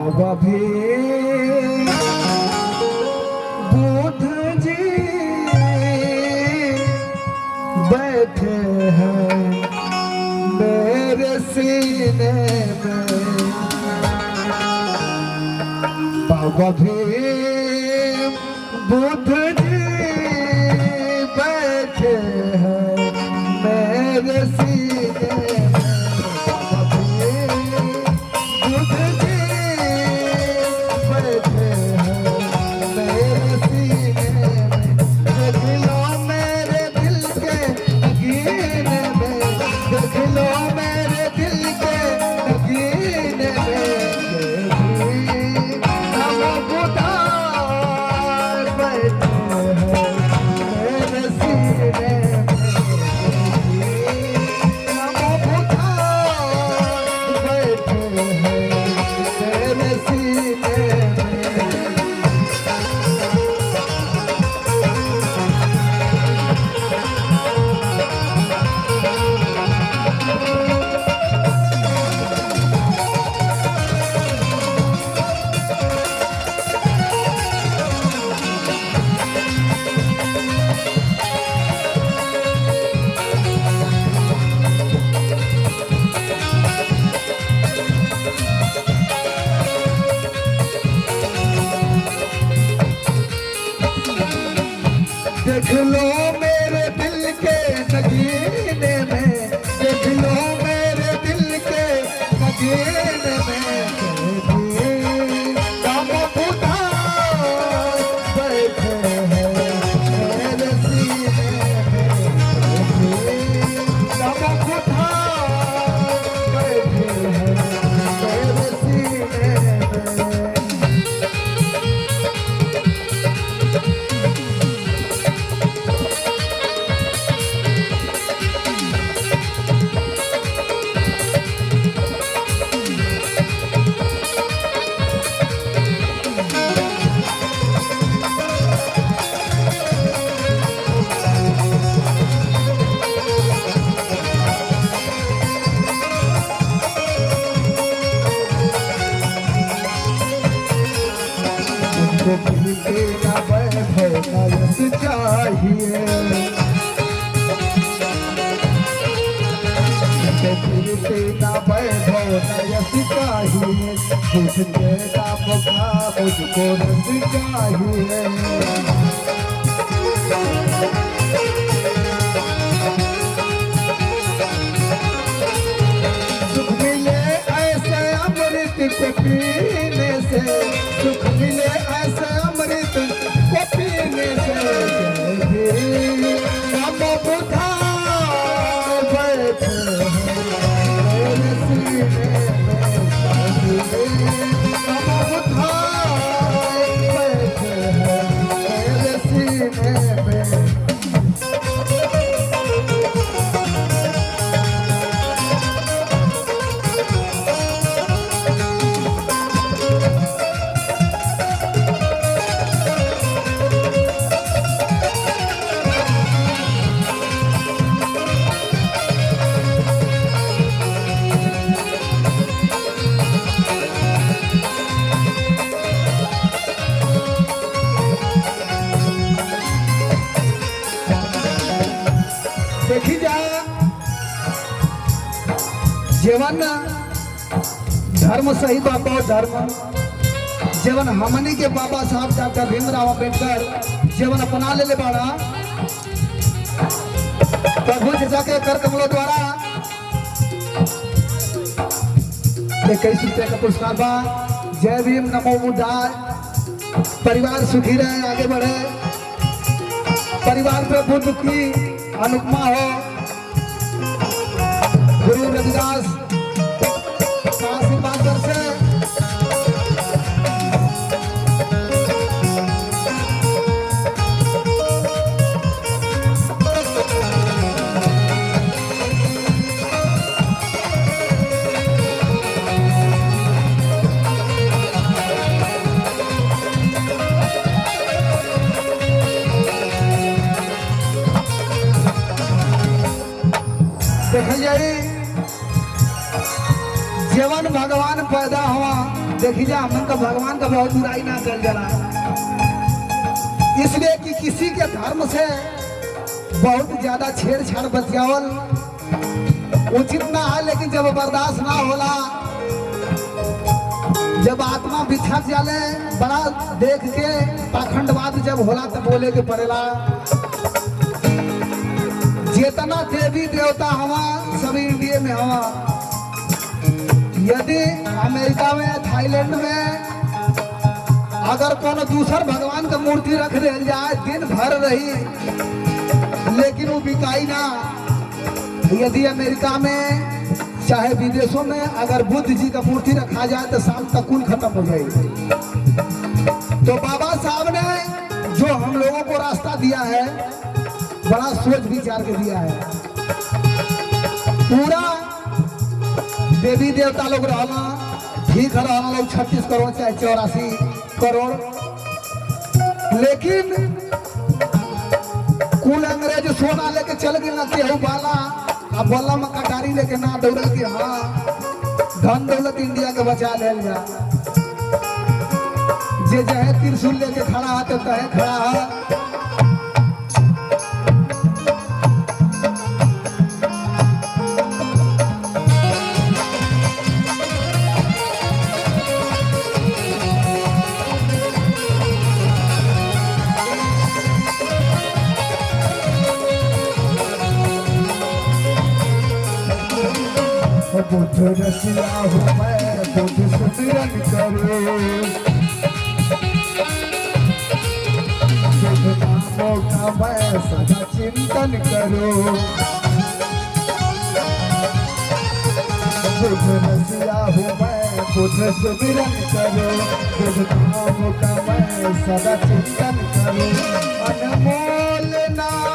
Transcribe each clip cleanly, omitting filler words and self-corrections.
अभी बुध जी बैठे हैं मेरे सीने में। बाबा भीम बुध जी बैठे हैं मेरे सीने में। देख लो मेरे दिल के नगीने में, देख लो मेरे दिल के नगीने में। हम बुधा बैठे हैं मेरे सीने में। हम बुधा बैठे हैं मेरे सीने में। मिलते ना वैभव ना यश चाहिए, मिलते ना वैभव ना यश चाहिए। मुझे ना मौका मुझको रस चाहिए। सुख मिले ऐसे अमृत को पीने से, सुख मिले ऐसे अमृत को पीने से। हम बुधा बैठे हैं मेरे सीने में। हम बुधा बैठे हैं मेरे सीने में। देखी जा जीवन धर्म सही बाबा धर्म जीवन हमनी के बाबा साहब डॉक्टर भीमराव अम्बेडकर जीवन अपना ले बाड़ा। प्रभु जाके कर कमलों द्वारा 21 रुपये का पुरस्कार बा। जय भीम नमो बुद्धाय। परिवार सुखी रहे, आगे बढ़े, परिवार पे बुद्ध की अनुपमा हो। गुरु रविदास का आशीर्वाद से देखिए जीवन भगवान पैदा हुआ देखी जा हमन का भगवान का बहुत बुराई ना कर जला, इसलिए कि किसी के धर्म से बहुत ज्यादा छेड़छाड़ बतियावल उचित ना है। लेकिन जब बर्दाश्त ना होला, जब आत्मा बिछक जाले, बड़ा देख के पाखंडवाद जब होला तो बोले के पड़ेला। जितना देवी देवता हवा सभी इंडिया में हवा, यदि अमेरिका में थाईलैंड में अगर कोनो दूसर भगवान का मूर्ति रख दे जाए दिन भर रही, लेकिन वो बिकाई ना। यदि अमेरिका में चाहे विदेशों में अगर बुद्ध जी का मूर्ति रखा जाए तो शाम तक कुल खत्म हो जाएगी। तो बाबा साहब ने जो हम लोगों को रास्ता दिया है, बड़ा सोच विचार के दिया है। पूरा देवी देवता लोग रहना ठीक है, रहना लोग 36 करोड़ चाहे 84 करोड़, लेकिन कुल अंग्रेज सोना लेके चल गए ना केहू बाला, अब बोला में कटारी लेके ना दौड़ल कि हाँ धन दौलत इंडिया के बचा ले जा। जे जहे त्रिशूल लेके खड़ा है तो कहे खड़ा है। बुद्ध रसिया हूँ मैं, बुद्ध सुमिरन करो, बुद्ध नामों का मैं सदा चिंतन करो। बुद्ध रसिया हूँ मैं, बुद्ध सुमिरन करो, बुद्ध नामों का मैं सदा चिंतन करो। अनमोल नाम,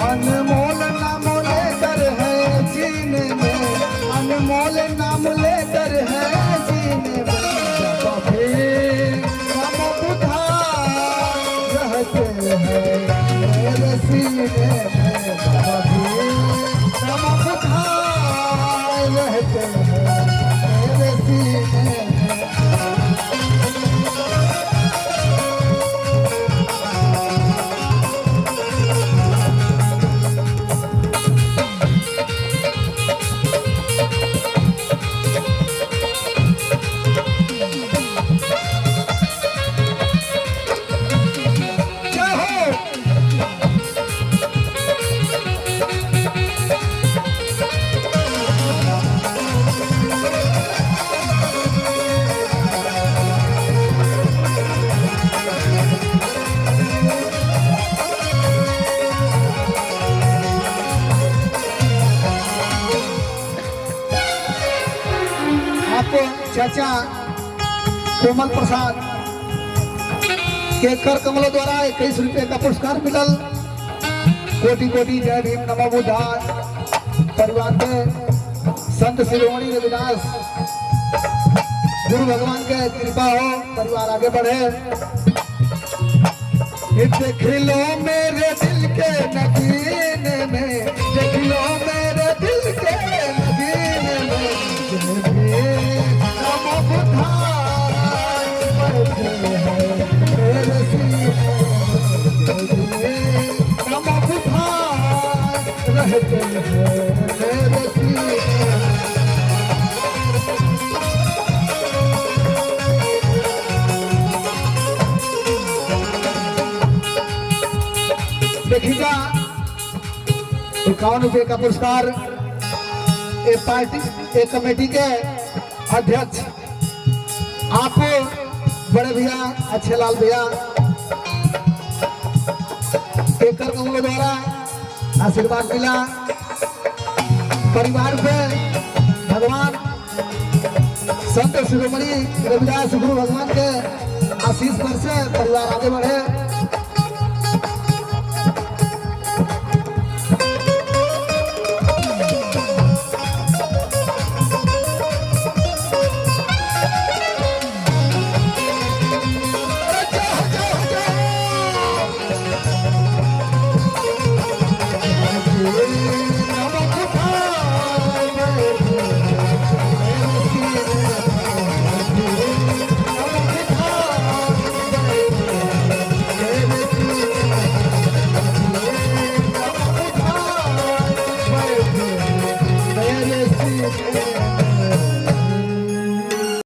अनमोल नाम लेकर है जीने में, अनमोल नाम लेकर है जीने में। कभी हम बुधा रहते हैं मेरे सीने में, कभी हम बुधा रहते हैं मेरे सीने में। चाचा कोमल प्रसाद के कर कमलों द्वारा 21 रुपये का पुरस्कार मिलल। कोटि कोटि जय भीम नमो बुद्धाय। परिवार के संत शिरोमणि रविदास गुरु भगवान के कृपा हो, परिवार आगे बढ़े। देख लो मेरे दिल के नगीने में, देख लो मेरे दिल के नगीने में, रहते हैं मेरे सीने। देखिएगा 51 रुपये का पुरस्कार एक पार्टी एक कमेटी के अध्यक्ष आप बड़े भैया अच्छे लाल भैया केकर कमलों द्वारा आशीर्वाद मिला। परिवार पे भगवान संत शिरोमणि रविदास गुरु भगवान के आशीष पर से परिवार आगे बढ़े। के